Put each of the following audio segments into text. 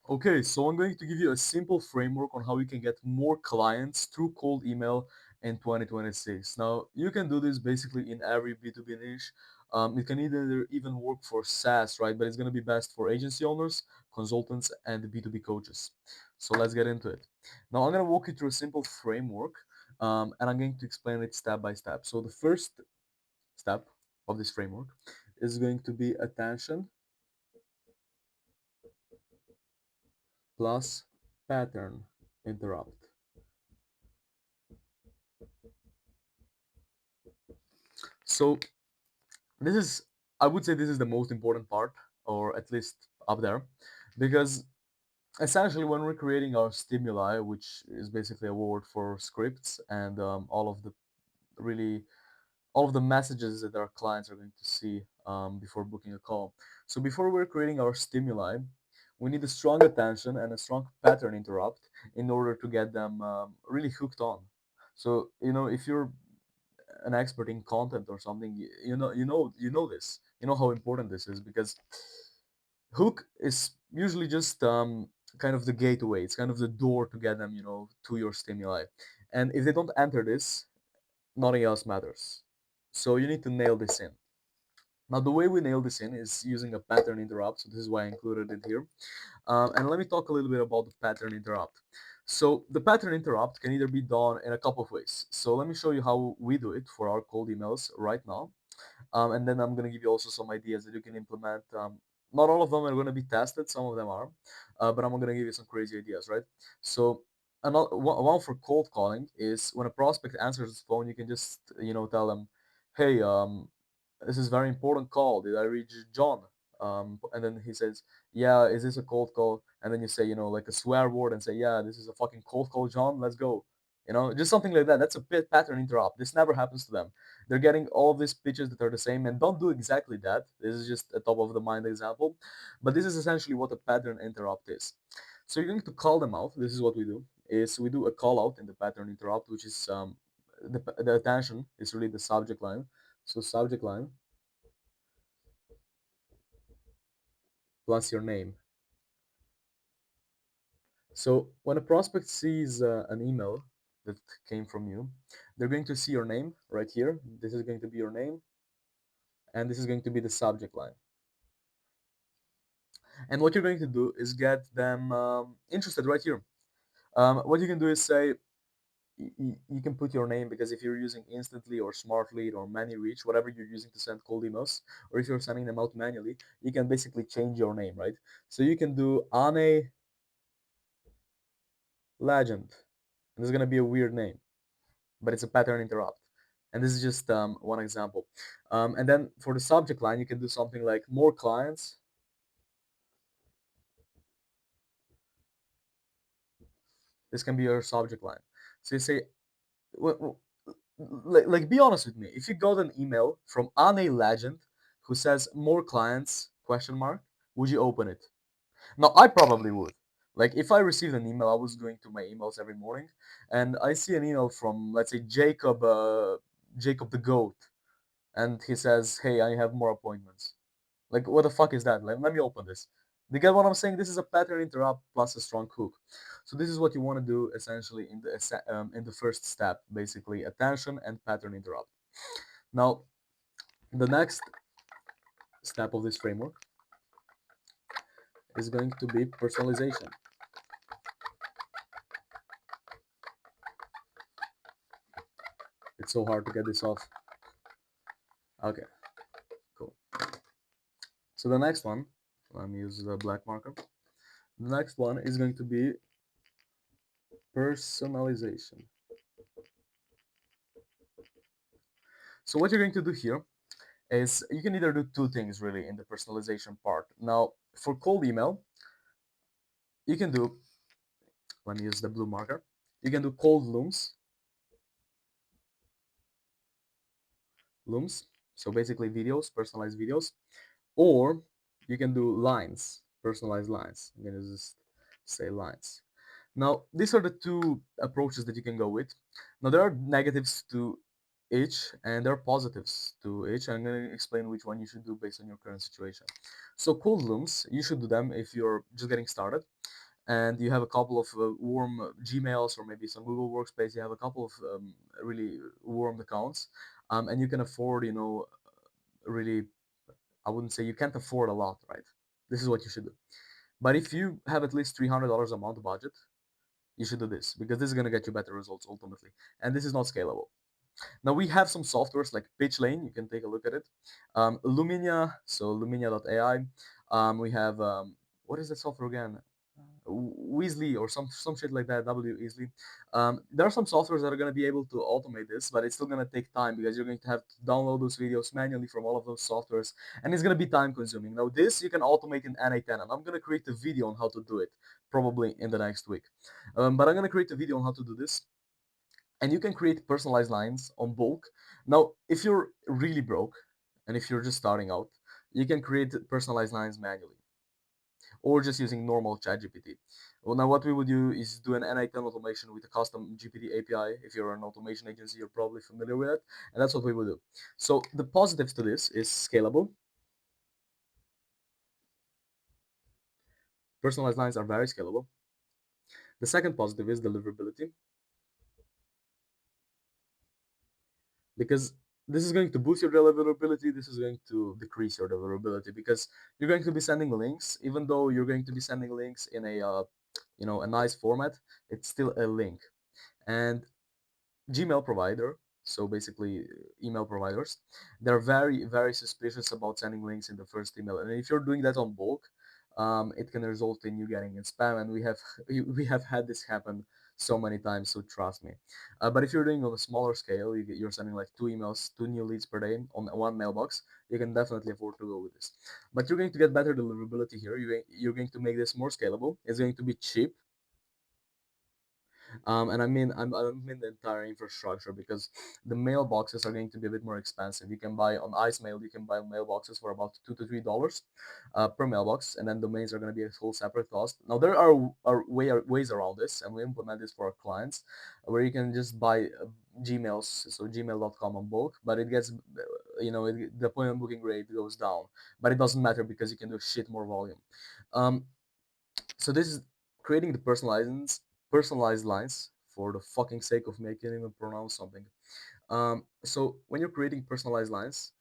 Okay, so I'm going to give you a simple framework on how you can get more clients through cold email in 2026. Now, you can do this basically in every B2B niche. It can either even work for SaaS, right? But it's going to be best for agency owners, consultants, and B2B coaches. So let's get into it. Now, I'm going to walk you through a simple framework, and I'm going to explain it step by step. So the first step of this framework is going to be attention plus pattern interrupt. So this is, I would say, this is the most important part, or at least up there, because essentially when we're creating our stimuli, which is basically a word for scripts and really all of the messages that our clients are going to see before booking a call. So before we're creating our stimuli, we need a strong attention and a strong pattern interrupt in order to get them really hooked on. So if you're an expert in content or something, you know this. You know how important this is because hook is usually just kind of the gateway. It's kind of the door to get them, to your stimuli. And if they don't enter this, nothing else matters. So you need to nail this in. Now, the way we nail this in is using a pattern interrupt. So this is why I included it here. And let me talk a little bit about the pattern interrupt. So the pattern interrupt can either be done in a couple of ways. So let me show you how we do it for our cold emails right now. And then I'm going to give you also some ideas that you can implement. Not all of them are going to be tested, some of them are, but I'm going to give you some crazy ideas, right? So another one for cold calling is when a prospect answers his phone, you can just tell them, "Hey, this is very important call. Did I reach John?" And then he says, "Yeah, is this a cold call?" And then you say, like a swear word and say, "Yeah, this is a fucking cold call, John. Let's go." Just something like that. That's a pattern interrupt. This never happens to them. They're getting all of these pitches that are the same, and don't do exactly that. This is just a top of the mind example, but this is essentially what a pattern interrupt is. So you're going to call them out. This is what we do: is we do a call out in the pattern interrupt, which is the attention is really the subject line. So subject line plus your name. So when a prospect sees an email that came from you, they're going to see your name right here. This is going to be your name, and this is going to be the subject line. And what you're going to do is get them interested right here. What you can do is say, you can put your name, because if you're using Instantly or Smartly or ManyReach, whatever you're using to send cold emails, or if you're sending them out manually, you can basically change your name, right? So you can do Ane Legend, and this is going to be a weird name, but it's a pattern interrupt. And this is just one example. And then for the subject line, you can do something like more clients. This can be your subject line. So you say, well, like be honest with me. If you got an email from Ane Legend who says more clients question mark, would you open it? Now I probably would. Like if I received an email, I was going to my emails every morning, and I see an email from, let's say, Jacob the goat, and he says, "Hey, I have more appointments." Like, what the fuck is that? Let me open this. Do you get what I'm saying? This is a pattern interrupt plus a strong hook. So this is what you want to do essentially in the first step, basically attention and pattern interrupt. Now, the next step of this framework is going to be personalization. It's so hard to get this off. Okay, cool. So the next one, let me use the black marker. The next one is going to be personalization. So what you're going to do here is you can either do two things really in the personalization part. Now, for cold email, you can do, let me use the blue marker, you can do cold looms, so basically videos, personalized videos, or you can do lines, personalized lines. I'm gonna just say lines. Now, these are the two approaches that you can go with. Now, there are negatives to each, and there are positives to each. I'm going to explain which one you should do based on your current situation. So cold looms, you should do them if you're just getting started and you have a couple of warm Gmails or maybe some Google Workspace. You have a couple of really warm accounts, and you can afford, really, I wouldn't say you can't afford a lot, right? This is what you should do. But if you have at least $300 a month budget, you should do this because this is going to get you better results ultimately. And this is not scalable. Now we have some softwares like PitchLane. You can take a look at it. Lumina, so Lumina.ai. We have what is that software again? Weasley or some shit like that. W Easily. There are some softwares that are going to be able to automate this, but it's still going to take time because you're going to have to download those videos manually from all of those softwares, and it's going to be time consuming. Now this you can automate in N8N, and I'm going to create a video on how to do it probably in the next week. But I'm going to create a video on how to do this, and you can create personalized lines on bulk. Now, if you're really broke and if you're just starting out, you can create personalized lines manually or just using normal ChatGPT. Well, now what we would do is do an N8N automation with a custom GPT API. If you're an automation agency, you're probably familiar with it, and that's what we would do. So the positives to this is scalable. Personalized lines are very scalable. The second positive is deliverability, because this is going to boost your deliverability. This is going to decrease your deliverability because you're going to be sending links, even though you're going to be sending links in a a nice format. It's still a link, and Gmail provider, so basically email providers, they're very, very suspicious about sending links in the first email. And if you're doing that on bulk, it can result in you getting in spam. And we have we have had this happen so many times, so trust me. But if you're doing on a smaller scale, you're sending like 2 emails, 2 new leads per day on one mailbox, you can definitely afford to go with this. But you're going to get better deliverability here. You're going to make this more scalable. It's going to be cheap, and I don't mean the entire infrastructure because the mailboxes are going to be a bit more expensive. You can buy on IceMail, you can buy mailboxes for about $2 to $3 per mailbox, and then domains are going to be a whole separate cost. Now there are ways around this, and we implement this for our clients, where you can just buy Gmails, so gmail.com on bulk, but it gets, the appointment booking rate goes down, but it doesn't matter because you can do shit more volume. Um, so this is creating the personalized lines for the fucking sake of me. I can't even pronounce something. So when you're creating personalized lines,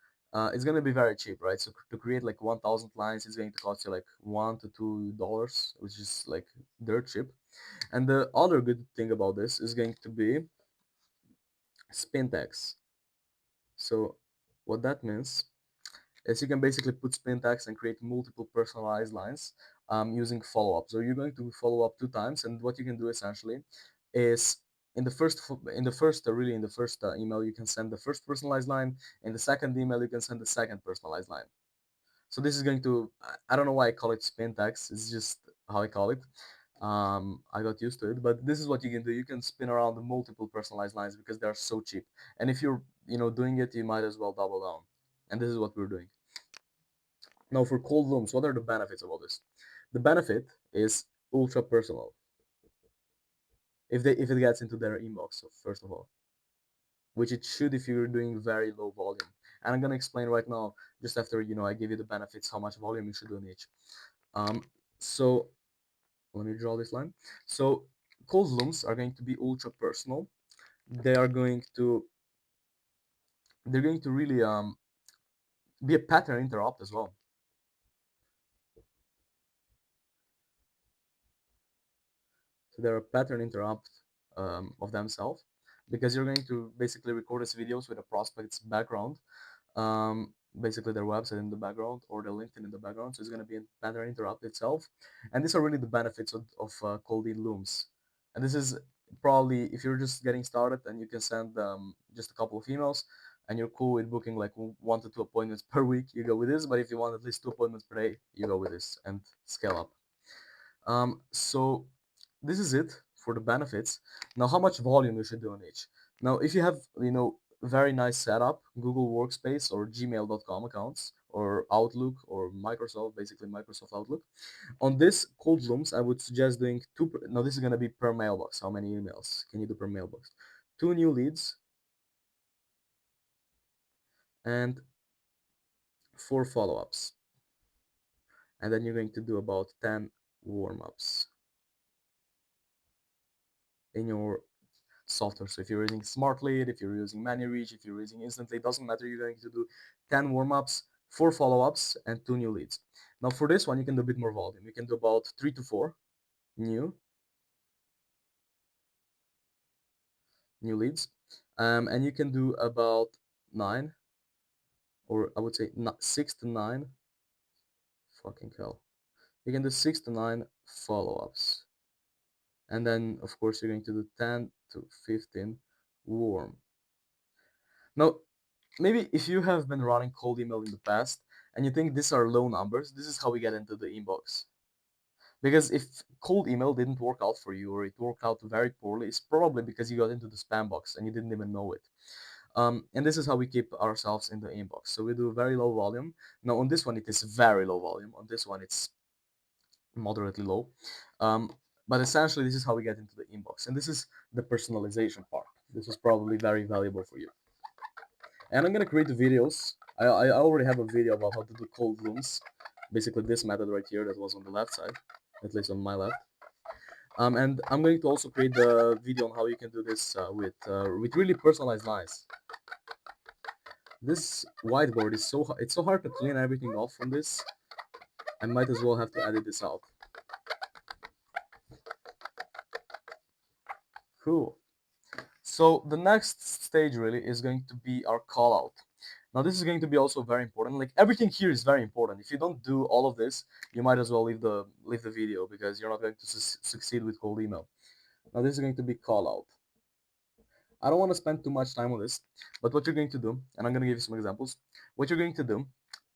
it's gonna be very cheap, right? So to create like 1,000 lines, it's going to cost you like $1 to $2, which is like dirt cheap. And the other good thing about this is going to be spin tags. So what that means is you can basically put spin tags and create multiple personalized lines using follow-up. So you're going to follow up 2 times, and what you can do essentially is in the first email you can send the first personalized line. In the second email you can send the second personalized line. So this is going to, I don't know why I call it spin tags. It's just how I call it. I got used to it, but this is what you can do. You can spin around the multiple personalized lines because they're so cheap. And if you're doing it, you might as well double down. And this is what we're doing. Now, for cold looms, what are the benefits of all this? The benefit is ultra personal. If it gets into their inbox, so first of all, which it should if you're doing very low volume. And I'm gonna explain right now, just after I give you the benefits, how much volume you should do in each. So let me draw this line. So cold looms are going to be ultra personal. They are going to they're going to really be a pattern interrupt as well. So they're a pattern interrupt of themselves because you're going to basically record these videos with a prospect's background, basically their website in the background or their LinkedIn in the background. So it's going to be a pattern interrupt itself. And these are really the benefits of cold lead looms. And this is probably if you're just getting started and you can send just a couple of emails and you're cool with booking like 1 to 2 appointments per week, you go with this. But if you want at least 2 appointments per day, you go with this and scale up. So this is it for the benefits. Now, how much volume you should do on each? Now, if you have, very nice setup, Google Workspace or Gmail.com accounts or Outlook or Microsoft, basically Microsoft Outlook, on this cold looms, I would suggest doing two. Now, this is going to be per mailbox. How many emails can you do per mailbox? 2 new leads and 4 follow-ups. And then you're going to do about 10 warm-ups in your software. So if you're using Smart Lead, if you're using ManyReach, if you're using Instantly, it doesn't matter. You're going to do 10 warm-ups, 4 follow-ups, and 2 new leads. Now for this one, you can do a bit more volume. You can do about 3 to 4 new leads, and you can do about 9, or I would say 6 to 9. Fucking hell. You can do 6 to 9 follow-ups, and then of course you're going to do 10 to 15 warm. Now, maybe if you have been running cold email in the past and you think these are low numbers, this is how we get into the inbox. Because if cold email didn't work out for you, or it worked out very poorly, it's probably because you got into the spam box and you didn't even know it. And this is how we keep ourselves in the inbox. So we do very low volume. Now on this one, it is very low volume. On this one, it's moderately low. But essentially, this is how we get into the inbox. And this is the personalization part. This is probably very valuable for you. And I'm gonna create the videos. I already have a video about how to do cold rooms. Basically this method right here that was on the left side, at least on my left. And I'm going to also create the video on how you can do this with really personalized lines. This whiteboard is it's so hard to clean everything off from this. I might as well have to edit this out. Cool. So the next stage really is going to be our call out. Now this is going to be also very important. Like everything here is very important. If you don't do all of this, you might as well leave the video because you're not going to succeed with cold email. Now this is going to be call out. I don't want to spend too much time on this, but what you're going to do, and I'm going to give you some examples. What you're going to do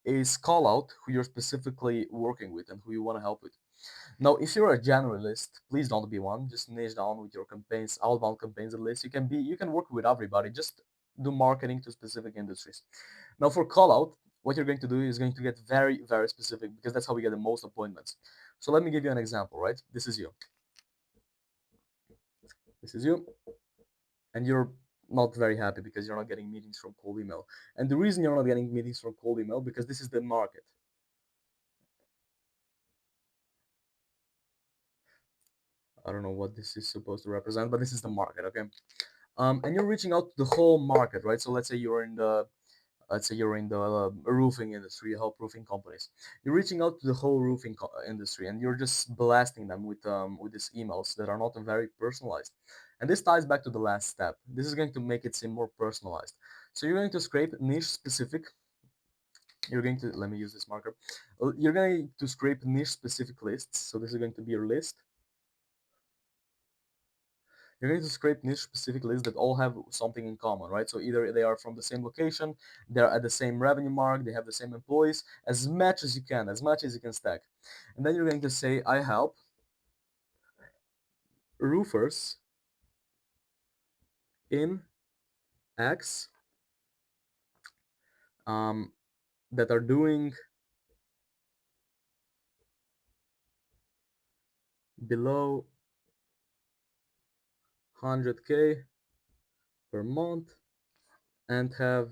is call out who you're specifically working with and who you want to help with. Now, if you're a generalist, please don't be one. Just niche down with your campaigns, outbound campaigns at least. You can work with everybody. Just do marketing to specific industries. Now, for call out, what you're going to do is going to get very, very specific because that's how we get the most appointments. So let me give you an example, right? This is you. This is you. And you're not very happy because you're not getting meetings from cold email. And the reason you're not getting meetings from cold email because this is the market. I don't know what this is supposed to represent, but this is the market, okay? And you're reaching out to the whole market, right? So let's say you're in the roofing industry, you help roofing companies. You're reaching out to the whole roofing industry, and you're just blasting them with these emails that are not very personalized. And this ties back to the last step. This is going to make it seem more personalized. So you're going to scrape niche specific. You're going to let me use this marker. You're going to scrape niche specific lists. So this is going to be your list. You're going to scrape niche specific lists that all have something in common, right? So either they are from the same location, they're at the same revenue mark, they have the same employees, as much as you can, as much as you can stack. And then you're going to say, I help roofers in X that are doing below 100K per month and have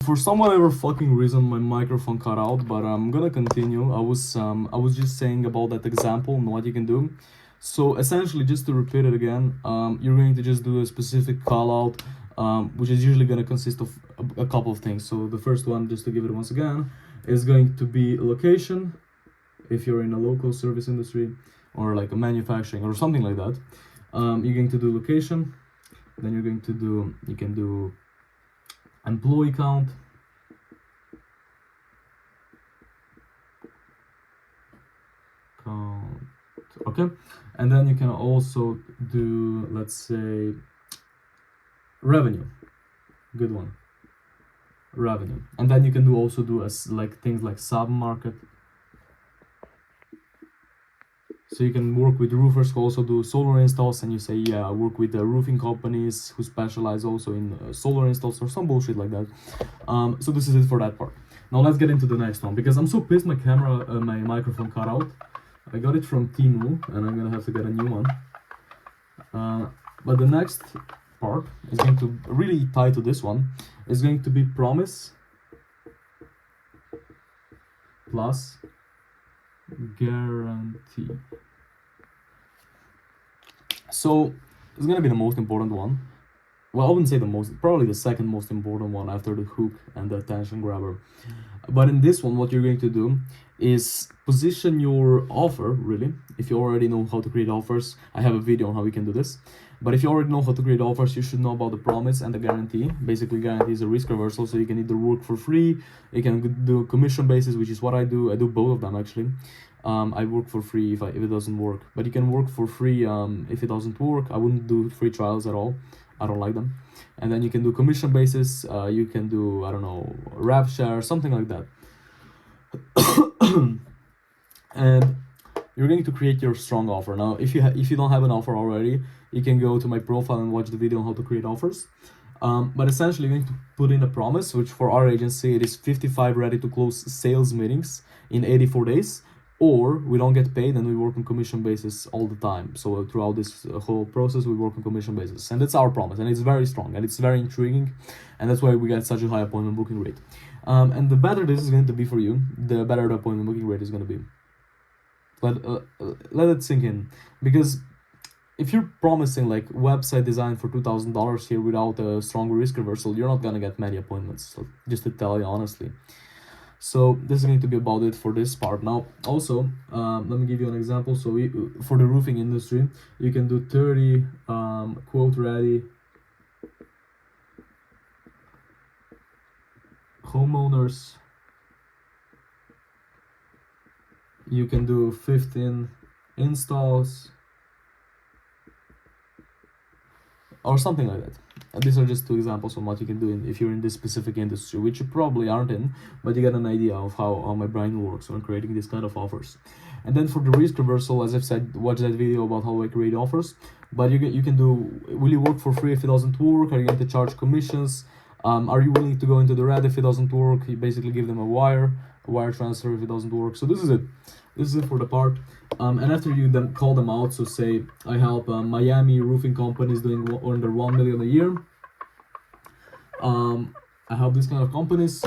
for some whatever fucking reason my microphone cut out, but I'm gonna continue. I was just saying about that example and what you can do. So essentially, just to repeat it again, you're going to just do a specific call out, which is usually gonna consist of a couple of things. So the first one, just to give it once again, is going to be location. If you're in a local service industry or like a manufacturing or something like that, you're going to do location. Then you can do employee count. Okay, and then you can also do, let's say, revenue. Good one. Revenue. And then you can also do like things like sub market. So you can work with roofers who also do solar installs, and you say, yeah, I work with the roofing companies who specialize also in solar installs or some bullshit like that. So this is it for that part. Now let's get into the next one, because I'm so pissed my microphone cut out. I got it from Temu, and I'm gonna have to get a new one. But the next part is going to really tie to this one. Is going to be promise plus guarantee. So it's gonna be the most important one. Well, I wouldn't say the most, probably the second most important one after the hook and the attention grabber. But in this one, what you're going to do is position your offer, really. If you already know how to create offers, I have a video on how we can do this. But if you already know how to create offers, you should know about the promise and the guarantee. Basically, guarantee is a risk reversal, so you can either work for free, you can do commission basis, which is what I do. I do both of them actually. I work for free if it doesn't work, but you can work for free if it doesn't work. I wouldn't do free trials at all. I don't like them. And then you can do commission basis. You can do, I don't know, rev share, something like that. And you're going to create your strong offer. Now, if you don't have an offer already, you can go to my profile and watch the video on how to create offers. But essentially, you're going to put in a promise, which for our agency, it is 55 ready to close sales meetings in 84 days, or we don't get paid and we work on commission basis all the time. So throughout this whole process, we work on commission basis, and that's our promise, and it's very strong and it's very intriguing, and that's why we get such a high appointment booking rate. And the better this is going to be for you, the better the appointment booking rate is going to be. Let it sink in, because if you're promising like website design for $2,000 here without a strong risk reversal, you're not gonna get many appointments. So just to tell you honestly. So this is going to be about it for this part. Now, also, let me give you an example. So for the roofing industry, you can do 30 quote ready homeowners. You can do 15 installs or something like that. And these are just two examples of what you can do if you're in this specific industry, which you probably aren't in, but you get an idea of how my brain works when creating these kind of offers. And then for the risk reversal, as I've said, watch that video about how I create offers. But you can do, will you work for free if it doesn't work? Are you going to charge commissions? Are you willing to go into the red if it doesn't work? You basically give them a wire transfer if it doesn't work. So this is it. This is it for the part. And after you then call them out, so say I help Miami roofing companies doing under 1 million a year. I help these kind of companies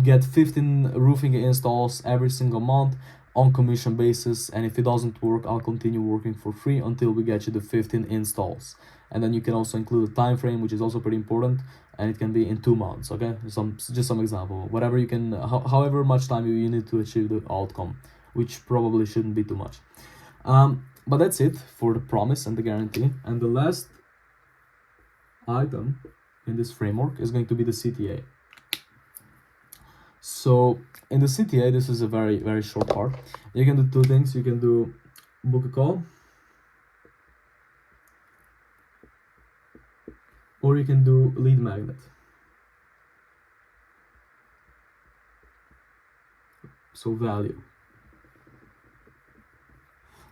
get 15 roofing installs every single month on commission basis, and if it doesn't work, I'll continue working for free until we get you the 15 installs. And then you can also include a time frame, which is also pretty important, and it can be in 2 months. Okay, just some example, whatever you can, however much time you need to achieve the outcome, which probably shouldn't be too much. But that's it for the promise and the guarantee. And the last item in this framework is going to be the CTA. So in the CTA, this is a very, very short part. You can do two things. You can do book a call, or you can do lead magnet. So value.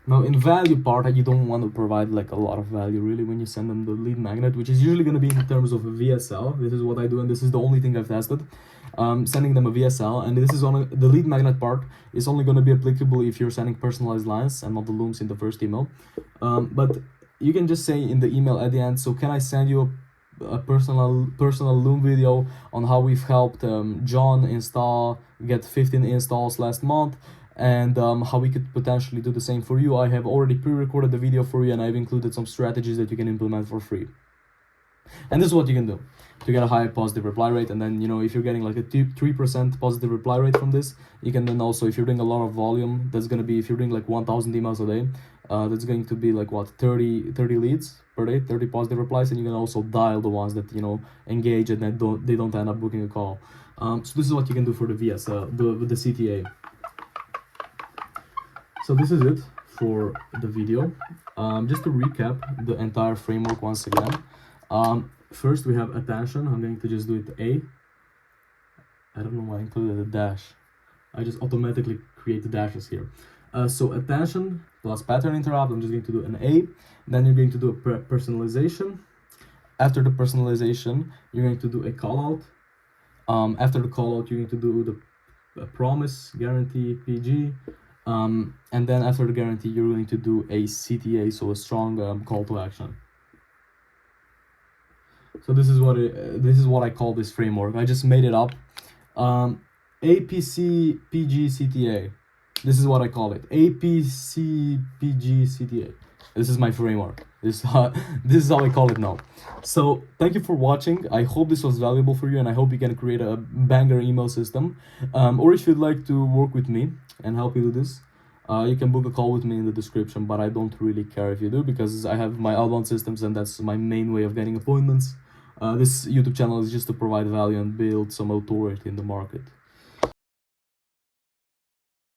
Now in value part, you don't want to provide like a lot of value really when you send them the lead magnet, which is usually going to be in terms of a VSL. This is what I do, and this is the only thing I've tested. Sending them a VSL, and this is on the lead magnet part is only going to be applicable if you're sending personalized lines and not the looms in the first email. But you can just say in the email at the end, so can I send you a personal loom video on how we've helped John get 15 installs last month, and how we could potentially do the same for you. I have already pre-recorded the video for you, and I've included some strategies that you can implement for free. And this is what you can do to get a high positive reply rate. And then, you know, if you're getting like a 3% positive reply rate from this, you can then also, if you're doing a lot of volume, that's going to be, if you're doing like 1,000 emails a day, that's going to be like what, 30 leads per day, 30 positive replies. And you can also dial the ones that, you know, engage and then they don't end up booking a call. So this is what you can do for the the CTA. So this is it for the video. Just to recap the entire framework once again. First we have attention. I'm going to just do it A. I don't know why I included a dash. I just automatically create the dashes here. So attention plus pattern interrupt. I'm just going to do an A. Then you're going to do a personalization. After the personalization, you're going to do a call out. After the call out, you're going to do the promise, guarantee, PG. And then after the guarantee, you're going to do a CTA, so a strong call to action. So this is what I call this framework. I just made it up. APC PG CTA. This is what I call it. APC PG CTA. This is my framework. This is how I call it now. So thank you for watching. I hope this was valuable for you, and I hope you can create a banger email system. Or if you'd like to work with me and help you do this, you can book a call with me in the description. But I don't really care if you do, because I have my outbound systems, and that's my main way of getting appointments. This YouTube channel is just to provide value and build some authority in the market.